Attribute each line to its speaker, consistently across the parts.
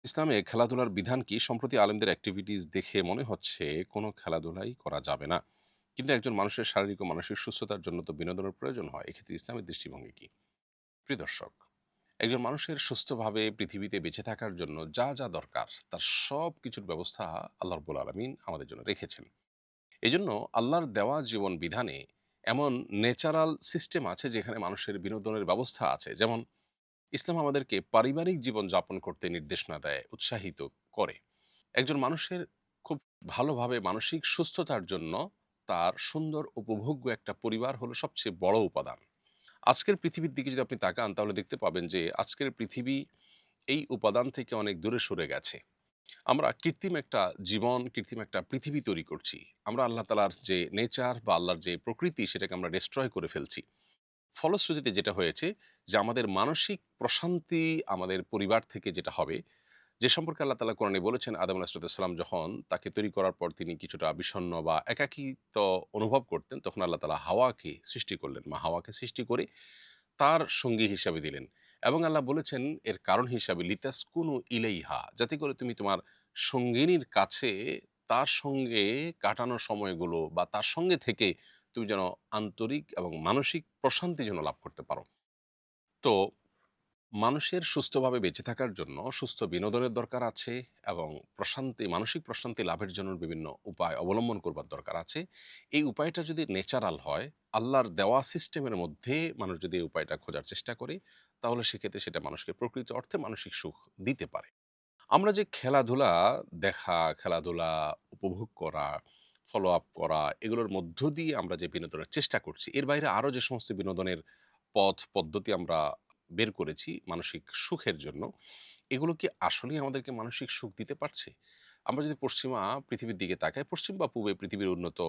Speaker 1: ইসলামে খেলাধুলার বিধান কি? সম্প্রতি আলেমদের অ্যাক্টিভিটিস দেখে মনে হচ্ছে কোনো খেলাধুলাই করা যাবে না। কিন্তু একজন মানুষের শারীরিক ও মানসিক সুস্থতার জন্য তো বিনোদনের প্রয়োজন হয়। এক্ষেত্রে ইসলামের দৃষ্টিভঙ্গি কি? প্রিয় দর্শক, একজন মানুষের সুস্থভাবে পৃথিবীতে বেঁচে থাকার জন্য যা দরকার তার সবকিছুর ব্যবস্থা আল্লাহ রাব্বুল আলামিন আমাদের জন্য রেখেছেন। এজন্য আল্লাহর দেওয়া জীবন বিধানে এমন ন্যাচারাল সিস্টেম আছে যেখানে মানুষের বিনোদনের ব্যবস্থা আছে। যেমন ইসলাম আমাদেরকে পারিবারিক জীবন যাপন করতে নির্দেশনা দেয়, উৎসাহিত করে। একজন মানুষের খুব ভালোভাবে মানসিক সুস্থতার জন্য তার সুন্দর উপভোগ্য একটা পরিবার হলো সবচেয়ে বড় উপাদান। আজকের পৃথিবীর দিকে যদি আপনি তাকান তাহলে দেখতে পাবেন যে আজকের পৃথিবী এই উপাদান থেকে অনেক দূরে সরে গেছে। আমরা কৃত্রিম একটা জীবন, কৃত্রিম একটা পৃথিবী তৈরি করছি। আমরা আল্লাহ তাআলার যে নেচার বা আল্লাহর যে প্রকৃতি সেটাকে আমরা ডেস্ট্রয় করে ফেলছি। ফলশ্রুতিতে যেটা হয়েছে যে আমাদের মানসিক প্রশান্তি আমাদের পরিবার থেকে যেটা হবে, যে সম্পর্কে আল্লাহ তাআলা কোরআনে বলেছেন আদম আলাইহিসসালাম যখন তাকে তৈরি করার পর তিনি কিছুটা বিষণ্ণ বা একাকিত্ব অনুভব করতেন, তখন আল্লাহ তাআলা হাওয়াকে সৃষ্টি করলেন। মা হাওয়াকে সৃষ্টি করে তার সঙ্গী হিসাবে দিলেন। এবং আল্লাহ বলেছেন এর কারণ হিসাবে লিতাসকুনু ইলাইহা, যাতে করে তুমি তোমার সঙ্গিনীর কাছে তার সঙ্গে কাটানো সময়গুলো বা তার সঙ্গে থেকে তুমি যেন আন্তরিক এবং মানসিক প্রশান্তি যেন লাভ করতে পারো। তো মানুষের সুস্থভাবে বেঁচে থাকার জন্য সুস্থ বিনোদনের দরকার আছে এবং মানসিক প্রশান্তি লাভের জন্য বিভিন্ন উপায় অবলম্বন করবার দরকার আছে। এই উপায়টা যদি ন্যাচারাল হয়, আল্লাহর দেওয়া সিস্টেমের মধ্যে মানুষ যদি এই উপায়টা খোঁজার চেষ্টা করে, তাহলে সেক্ষেত্রে সেটা মানুষকে প্রকৃত অর্থে মানসিক সুখ দিতে পারে। আমরা যে খেলাধুলা দেখা, খেলাধুলা উপভোগ করা, ফলো আপ করা, এগুলোর মধ্য দিয়ে আমরা যে বিনোদনের চেষ্টা করছি, এর বাইরে আরো যে সমস্ত বিনোদনের পথ পদ্ধতি আমরা বের করেছি মানসিক সুখের জন্য, এগুলো কি আসলেই আমাদেরকে মানসিক সুখ দিতে পারছে? আমরা যদি পশ্চিমা পৃথিবীর দিকে তাকাই, পশ্চিম বা পূবে পৃথিবীর উন্নত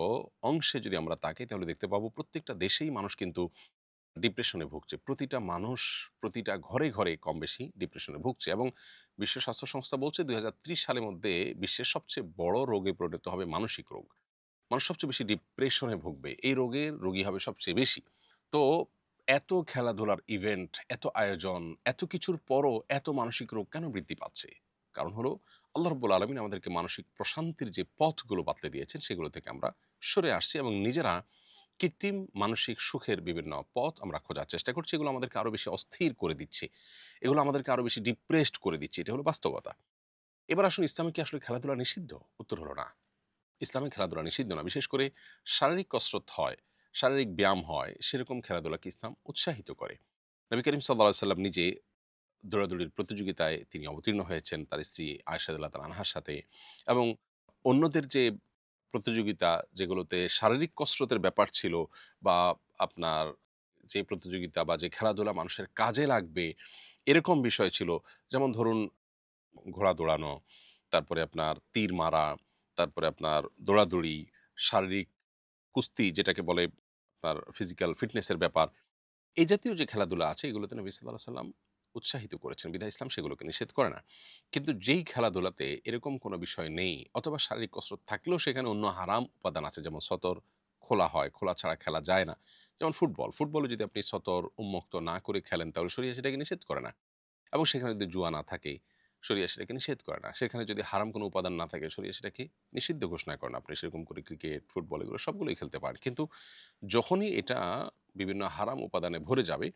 Speaker 1: অংশে যদি আমরা তাকাই, তাহলে দেখতে পাবো প্রত্যেকটা দেশেই মানুষ কিন্তু ডিপ্রেশনে ভুগছে। প্রতিটা মানুষ, প্রতিটা ঘরে কম বেশি ডিপ্রেশনে ভুগছে এবং বিশ্ব স্বাস্থ্য সংস্থা বলছে ২০৩০ সালের মধ্যে বিশ্বের সবচেয়ে বড় রোগে পরিণত হবে মানসিক রোগ। মানুষ সবচেয়ে বেশি ডিপ্রেশনে ভুগবে। এই রোগের রোগী হবে সবচেয়ে বেশি। তো এত খেলাধুলার ইভেন্ট, এত আয়োজন, এত কিছুর পরও এত মানসিক রোগ কেন বৃদ্ধি পাচ্ছে? কারণ হলো আল্লাহ রাব্বুল আলামিন আমাদেরকে মানসিক প্রশান্তির যে পথগুলো বাতলে দিয়েছেন সেগুলো থেকে আমরা সরে আসছি এবং নিজেরা কৃত্রিম মানসিক সুখের বিভিন্ন পথ আমরা খোঁজার চেষ্টা করছি। এগুলো আমাদেরকে আরো বেশি অস্থির করে দিচ্ছে। এগুলো আমাদেরকে আরো বেশি ডিপ্রেসড করে দিচ্ছে। এটা হলো বাস্তবতা। এবার আসুন, ইসলামে কি আসলে খেলাধুলা নিষিদ্ধ? উত্তর হলো না। ইসলামে খেলাধুলা নিষিদ্ধ না। বিশেষ করে শারীরিক কসরত হয়, শারীরিক ব্যায়াম হয়, সেরকম খেলাধুলাকে ইসলাম উৎসাহিত করে। নবী করিম সাল্লাল্লাহু আলাইহি ওয়াসাল্লাম নিজে দৌড়াদৌড়ির প্রতিযোগিতায় তিনি অবতীর্ণ হয়েছেন তার স্ত্রী আয়েশা রাদিয়াল্লাহু তাআলা আনহার সাথে। এবং অন্যদের যে প্রতিযোগিতা যেগুলোতে শারীরিক কসরতের ব্যাপার ছিল বা আপনার যে প্রতিযোগিতা বা যে খেলাধুলা মানুষের কাজে লাগবে এরকম বিষয় ছিল। যেমন ধরুন ঘোড়া দৌড়ানো, তারপরে আপনার তীর মারা, তারপরে আপনার দৌড়াদৌড়ি, শারীরিক কুস্তি যেটাকে বলে, আপনার ফিজিক্যাল ফিটনেস এর ব্যাপার। এই জাতীয় যে খেলাধুলা আছে এগুলোতে নবী সাল্লাল্লাহু আলাইহি সাল্লাম উৎসাহিত করেছেন বিধায় ইসলাম সেগুলোকে নিষেধ করে না। কিন্তু যেই খেলাধুলাতে এরকম কোনো বিষয় নেই অথবা শারীরিক কসরত থাকলেও সেখানে অন্য হারাম উপাদান আছে, যেমন সতর খোলা হয়, খোলা ছাড়া খেলা যায় না। যেমন ফুটবলে যদি আপনি সতর উন্মুক্ত না করে খেলেন তাহলে শরীয়ত সেটাকে নিষেধ করে না। এবং সেখানে যদি জুয়া না থাকে, শরিয়া সেটাকে নিষেধ করে না। সেখানে যদি হারাম কোনো উপাদান না থাকে, শরিয়া সেটাকে নিষিদ্ধ ঘোষণা করে না। আপনি সেরকম করে ক্রিকেট, ফুটবল এগুলো সবগুলোই খেলতে পারেন। কিন্তু যখনই এটা বিভিন্ন হারাম উপাদানে ভরে যাবে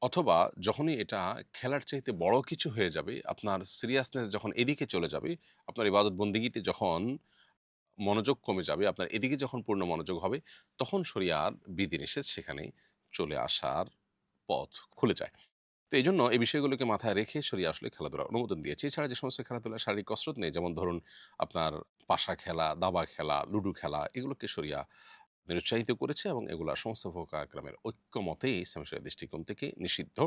Speaker 1: অথবা যখনই এটা খেলার চাইতে বড় কিছু হয়ে যাবে, আপনার সিরিয়াসনেস যখন এদিকে চলে যাবে, আপনার ইবাদত বন্দেগীতে যখন মনোযোগ কমে যাবে, আপনার এদিকে যখন পূর্ণ মনোযোগ হবে, তখন শরিয়ার বিধিনিষেধ সেখানে চলে আসার পথ খুলে যায়। তো এইজন্য এই বিষয়গুলোকে মাথায় রেখে শরিয়া আসলে খেলাধুলার অনুমোদন দিয়েছে। এছাড়া যে সমস্ত খেলাধুলায় শারীরিক কসরত নেই, যেমন ধরুন আপনার পাশা খেলা, দাবা খেলা, লুডু খেলা, এগুলোকে শরিয়া নিরুৎসাহিত করেছে এবং এগুলা সমস্ত ফুকাহা একরামের ঐক্যমতেই ইসলামী শরিয়ার দৃষ্টিকোণ থেকে নিষিদ্ধ।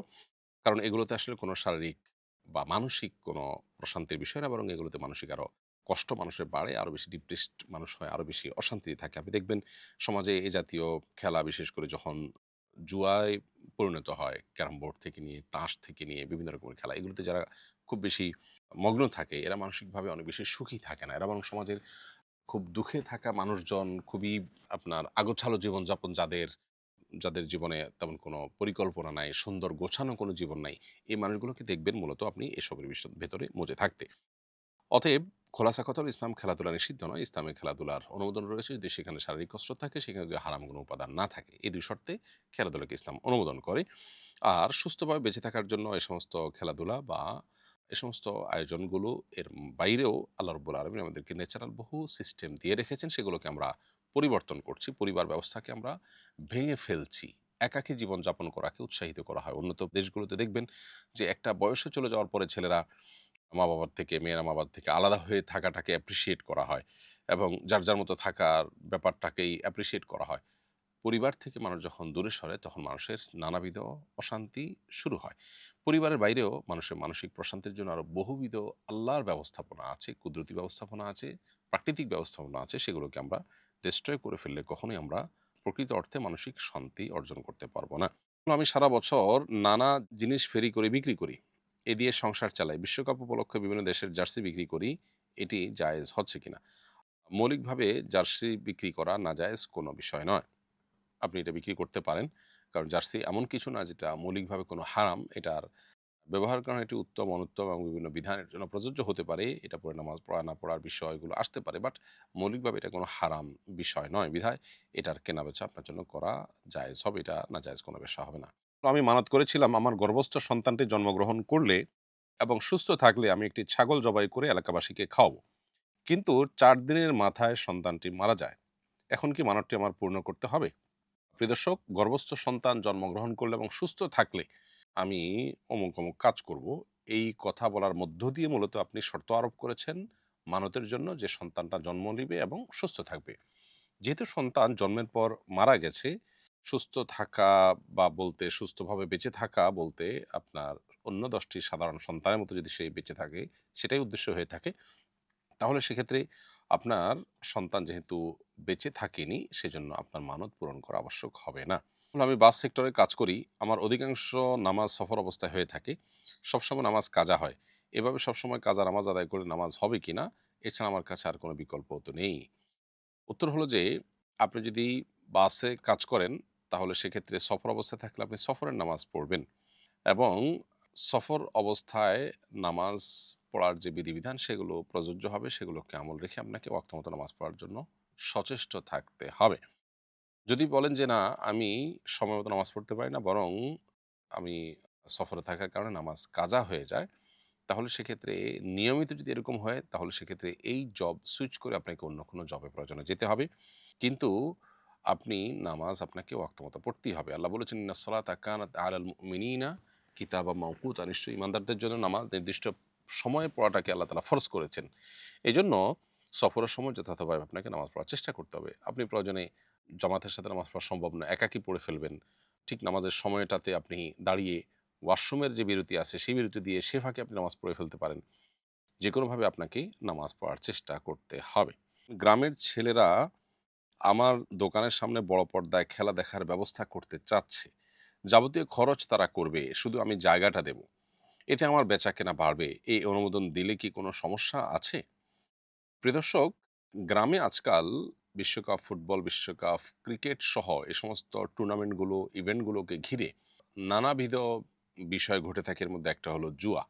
Speaker 1: কারণ এগুলোতে আসলে কোনো শারীরিক বা মানসিক কোনো প্রশান্তির বিষয় না, বরং এগুলোতে মানসিক আরো কষ্ট মানুষের বাড়ে, আরো বেশি ডিপ্রেসড মানুষ হয়, আরো বেশি অশান্তিতে থাকে। আপনি দেখবেন সমাজে এ জাতীয় খেলা বিশেষ করে যখন জুয়ায় পরিণত হয়, ক্যারাম বোর্ড থেকে নিয়ে, তাস থেকে নিয়ে বিভিন্ন রকমের খেলা, এগুলোতে যারা খুব বেশি মগ্ন থাকে এরা মানসিকভাবে অনেক বেশি সুখী থাকে না। এরা বরং সমাজের খুব দুঃখে থাকা মানুষজন, খুবই আপনার আগোছালো জীবনযাপন যাদের যাদের জীবনে তেমন কোনো পরিকল্পনা নাই, সুন্দর গোছানো কোনো জীবন নাই, এই মানুষগুলোকে দেখবেন মূলত আপনি এসবের ভেতরে মজে থাকতে। অতএব খোলাসা কথা হলো ইসলাম খেলাধুলা নিষিদ্ধ নয়। ইসলামে খেলাধুলার অনুমোদন রয়েছে যদি সেখানে শারীরিক কসরত থাকে, সেখানে যদি হারাম কোনো উপাদান না থাকে। এই ২ শর্তে খেলাধুলাকে ইসলাম অনুমোদন করে। আর সুস্থভাবে বেঁচে থাকার জন্য এ সমস্ত খেলাধুলা বা এ সমস্ত আয়োজনগুলো এর বাইরেও আল্লাহ রাব্বুল আলামিন আমাদেরকে ন্যাচারাল বহু সিস্টেম দিয়ে রেখেছেন, সেগুলোকে আমরা পরিবর্তন করছি। পরিবার ব্যবস্থাকে আমরা ভেঙে ফেলছি। একাকী জীবনযাপন করাকে উৎসাহিত করা হয়। উন্নত দেশগুলোতে দেখবেন যে একটা বয়সে চলে যাওয়ার পরে ছেলেরা মা-বাবার থেকে, মেয়েরা মা-বাবার থেকে আলাদা হয়ে থাকাটাকে অ্যাপ্রিশিয়েট করা হয় এবং যার মতো থাকার ব্যাপারটাকেই অ্যাপ্রিশিয়েট করা হয়। পরিবার থেকে মানুষ যখন দূরে সরে তখন মানুষের নানাবিধ অশান্তি শুরু হয়। পরিবারের বাইরেও মানুষের মানসিক প্রশান্তির জন্য আরো বহুবিধ আল্লাহর ব্যবস্থাপনা আছে, কুদরতি ব্যবস্থাপনা আছে, প্রাকৃতিক ব্যবস্থাপনা আছে। সেগুলোকে আমরা ডিস্ট্রয় করে ফেললে কখনোই আমরা প্রকৃত অর্থে মানসিক শান্তি অর্জন করতে পারবো না। আমি সারা বছর নানা জিনিস ফেরি করে বিক্রি করি। এ দিয়ে সংসার চালাই। বিশ্বকাপ উপলক্ষে বিভিন্ন দেশের জার্সি বিক্রি করি। এটি জায়েজ হচ্ছে কিনা? মৌলিকভাবে জার্সি বিক্রি করা নাজায়েজ কোনো বিষয় নয়। আপনি এটা বিক্রি করতে পারেন। কারণ জার্সি এমন কিছু না যেটা মৌলিকভাবে কোনো হারাম। এটার ব্যবহার কারণে এটি উত্তম, অনুত্তম এবং বিভিন্ন বিধানের জন্য প্রযোজ্য হতে পারে। এটা পরে নামাজ পড়া না পড়ার বিষয়গুলো আসতে পারে। বাট মৌলিকভাবে এটা কোনো হারাম বিষয় নয়। বিধায় এটার কেনাবেচা আপনার জন্য করা জায়েজ হবে। এটা নাজায়েজ কোনো ব্যবসা হবে না। তো আমি মানত করেছিলাম আমার গর্ভস্থ সন্তানটি জন্মগ্রহণ করলে এবং সুস্থ থাকলে আমি একটি ছাগল জবাই করে এলাকাবাসীকে খাওয়াবো। কিন্তু ৪ দিনের মাথায় সন্তানটি মারা যায়। এখন কি মানতটি আমার পূর্ণ করতে হবে? প্রিয় দর্শক, গর্ভস্থ সন্তান জন্মগ্রহণ করলে এবং সুস্থ থাকলে আমি অমুক কাজ করব। এই কথা বলার মধ্য দিয়ে মূলত আপনি শর্ত আরোপ করেছেন মানতের জন্য যে সন্তানটা জন্ম নিবে এবং সুস্থ থাকবে। যেহেতু সন্তান জন্মের পর মারা গেছে, সুস্থ থাকা বা বলতে সুস্থভাবে বেঁচে থাকা বলতে আপনার অন্য ১০ টি সাধারণ সন্তানের মতো যদি সে বেঁচে থাকে, সেটাই উদ্দেশ্য হয়ে থাকে। তাহলে সেক্ষেত্রে আপনার সন্তান যেহেতু বেঁচে থাকেনি, সেজন্য আপনার মানত পূরণ করা আবশ্যক হবে না। আমি বাস সেক্টরে কাজ করি। আমার অধিকাংশ নামাজ সফর অবস্থায় হয়ে থাকে। সবসময় নামাজ কাজা হয়। এভাবে সবসময় কাজা নামাজ আদায় করে নামাজ হবে কিনা? এছাড়া আমার কাছে আর কোনো বিকল্প তো নেই। উত্তর হলো যে, আপনি যদি বাসে কাজ করেন, তাহলে সেক্ষেত্রে সফর অবস্থায় থাকলে আপনি সফরের নামাজ পড়বেন এবং সফর অবস্থায় নামাজ পড়ার যে বিধিবিধান সেগুলো প্রযোজ্য হবে, সেগুলোকে আমল রেখে আপনাকে ওয়াক্তমতো নামাজ পড়ার জন্য সচেষ্ট থাকতে হবে। যদি বলেন যে, "না, আমি সময় মতো নামাজ পড়তে পারি না, বরং আমি সফরে থাকার কারণে নামাজ কাজা হয়ে যায়।" তাহলে সেক্ষেত্রে নিয়মিত যদি এরকম হয়, তাহলে সেক্ষেত্রে এই জব সুইচ করে আপনাকে অন্য কোনো জবের প্রয়োজনে যেতে হবে। কিন্তু আপনি নামাজ আপনাকে ওয়াক্তমতো পড়তেই হবে। আল্লাহ বলেছেন, "ইন্নাস সালাতা কানাত আলাল মুমিনিনা কিতাবাম মাওকুতা" নিশ্চয়ই ঈমানদারদের জন্য নামাজ নির্দিষ্ট সময়ে পড়াটাকে আল্লাহ তাআলা ফরজ করেছেন। এজন্য সফরের সময় যথাযথভাবে আপনাকে নামাজ পড়ার চেষ্টা করতে হবে। আপনি প্রয়োজনে জামাতের সাথে নামাজ পড়া সম্ভব না, একাকী পড়ে ফেলবেন। ঠিক নামাজের সময়টাতে আপনি দাঁড়িয়ে ওয়াশরুমের যে বিরতি আছে, সেই বিরতি দিয়ে সে ফাঁকে আপনি নামাজ পড়ে ফেলতে পারেন। যেকোনোভাবে আপনাকে নামাজ পড়ার চেষ্টা করতে হবে। গ্রামের ছেলেরা আমার দোকানের সামনে বড় পর্দায় খেলা দেখার ব্যবস্থা করতে চাচ্ছে। যাবতীয় খরচ তারা করবে, শুধু আমি জায়গাটা দেব। এতে আমার বেচাকেনা বাড়বে। এই অনুমোদন দিলে কি কোনো সমস্যা আছে? প্রিয় দর্শক, গ্রামে আজকাল বিশ্বকাপ ফুটবল, বিশ্বকাপ ক্রিকেট সহ এ সমস্ত টুর্নামেন্টগুলো, ইভেন্টগুলোকে ঘিরে নানাবিধ বিষয় ঘটে থাকে। এর মধ্যে একটা হলো জুয়া।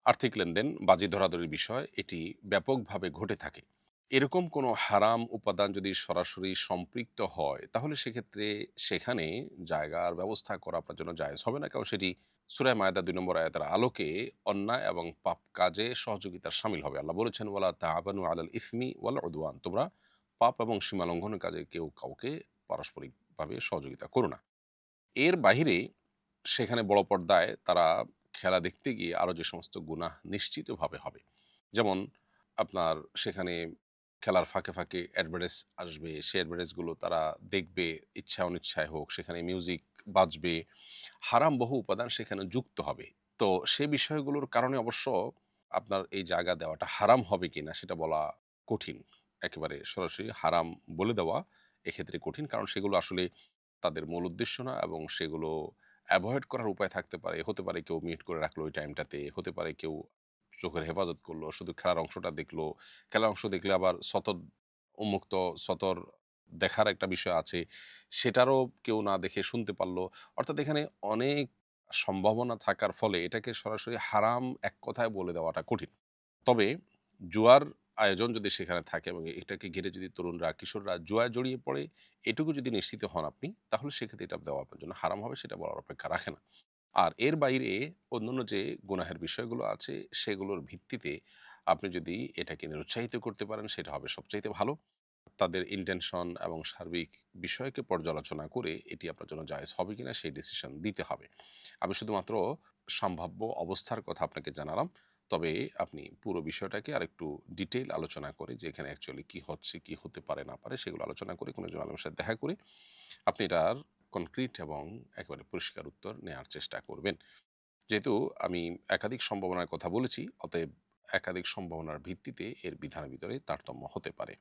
Speaker 1: আর্থিক লেনদেন, বাজি ধরাধরির বিষয় এটি ব্যাপকভাবে ঘটে থাকে। এরকম কোনো হারাম উপাদান যদি সরাসরি সম্পৃক্ত হয়, তাহলে সেক্ষেত্রে সেখানে জায়গার ব্যবস্থা করা আপনার জন্য জায়েজ হবে না। কারণ সেটি সূরা মায়েদা ২ নম্বর আয়াতের আলোকে অন্যায় এবং পাপ কাজে সহযোগিতার শামিল হবে। আল্লাহ বলেছেন, "ওয়ালা তাআবানু আলাল ইসমি ওয়াল উদওয়ান" তোমরা পাপ এবং সীমা লঙ্ঘনের কাজে কেউ কাউকে পারস্পরিকভাবে সহযোগিতা করো না। এর বাহিরে সেখানে বড় পর্দায় তারা খেলা দেখতে গিয়ে আরো যে সমস্ত গুনাহ নিশ্চিতভাবে হবে। যেমন আপনার সেখানে খেলার ফাঁকে অ্যাডভার্টাইজ আসবে। সেই অ্যাডভার্টাইজ গুলো তারা দেখবে ইচ্ছা অনিচ্ছায় হোক। সেখানে মিউজিক বাজবে। হারাম বহু উপাদান সেখানে যুক্ত হবে। তো সে বিষয়গুলোর কারণে অবশ্য আপনার এই জায়গা দেওয়াটা হারাম হবে কিনা সেটা বলা কঠিন। একেবারে সরাসরি হারাম বলে দেওয়া এক্ষেত্রে কঠিন। কারণ সেগুলো আসলে তাদের মূল উদ্দেশ্য না এবং সেগুলো এভয়েড করার উপায় থাকতে পারে। হতে পারে কেউ মিউট করে রাখলো ওই টাইমটাতে। হতে পারে কেউ চোখের হেফাজত করলো। শুধু খেলার অংশটা দেখলো। খেলার অংশ দেখলে আবার উন্মুক্ত সতর দেখার একটা বিষয় আছে, সেটারও কেউ না দেখে শুনতে পারল। অর্থাৎ এখানে অনেক সম্ভাবনা থাকার ফলে এটাকে সরাসরি হারাম এক কথায় বলে দেওয়াটা কঠিন। তবে জুয়ার আয়োজন যদি সেখানে থাকে এবং এটাকে ঘিরে যদি তরুণরা, কিশোররা জুয়ায় জড়িয়ে পড়ে, এটুকু যদি নিশ্চিত হন আপনি, তাহলে সেক্ষেত্রে এটা দেওয়া আপনার জন্য হারাম হবে, সেটা বলার অপেক্ষা রাখে না। আর এর বাইরে অন্যান্য যে গুনাহের বিষয়গুলো আছে, সেগুলোর ভিত্তিতে আপনি যদি এটাকে নিরুৎসাহিত করতে পারেন, সেটা হবে সবচাইতে ভালো। তাদের ইনটেনশন এবং সার্বিক বিষয়কে পর্যালোচনা করে এটি আপনার জন্য জায়েজ হবে কিনা সেই ডিসিশন দিতে হবে। আমি শুধুমাত্র সম্ভাব্য অবস্থার কথা আপনাকে জানালাম। তবে আপনি পুরো বিষয়টাকে আরেকটু ডিটেইল আলোচনা করে যে এখানে অ্যাকচুয়ালি কি হচ্ছে, কি হতে পারে না পারে সেগুলো আলোচনা করে কোনো একজন আলেমের সাথে দেখা করে আপনি এটার কনক্রিট এবং একেবারে পরিষ্কার উত্তর নেয়ার চেষ্টা করবেন। যেহেতু আমি একাধিক সম্ভাবনার কথা বলেছি, অতএব একাধিক সম্ভাবনার ভিত্তিতে এর বিধানের ভিতরে তারতম্য হতে পারে।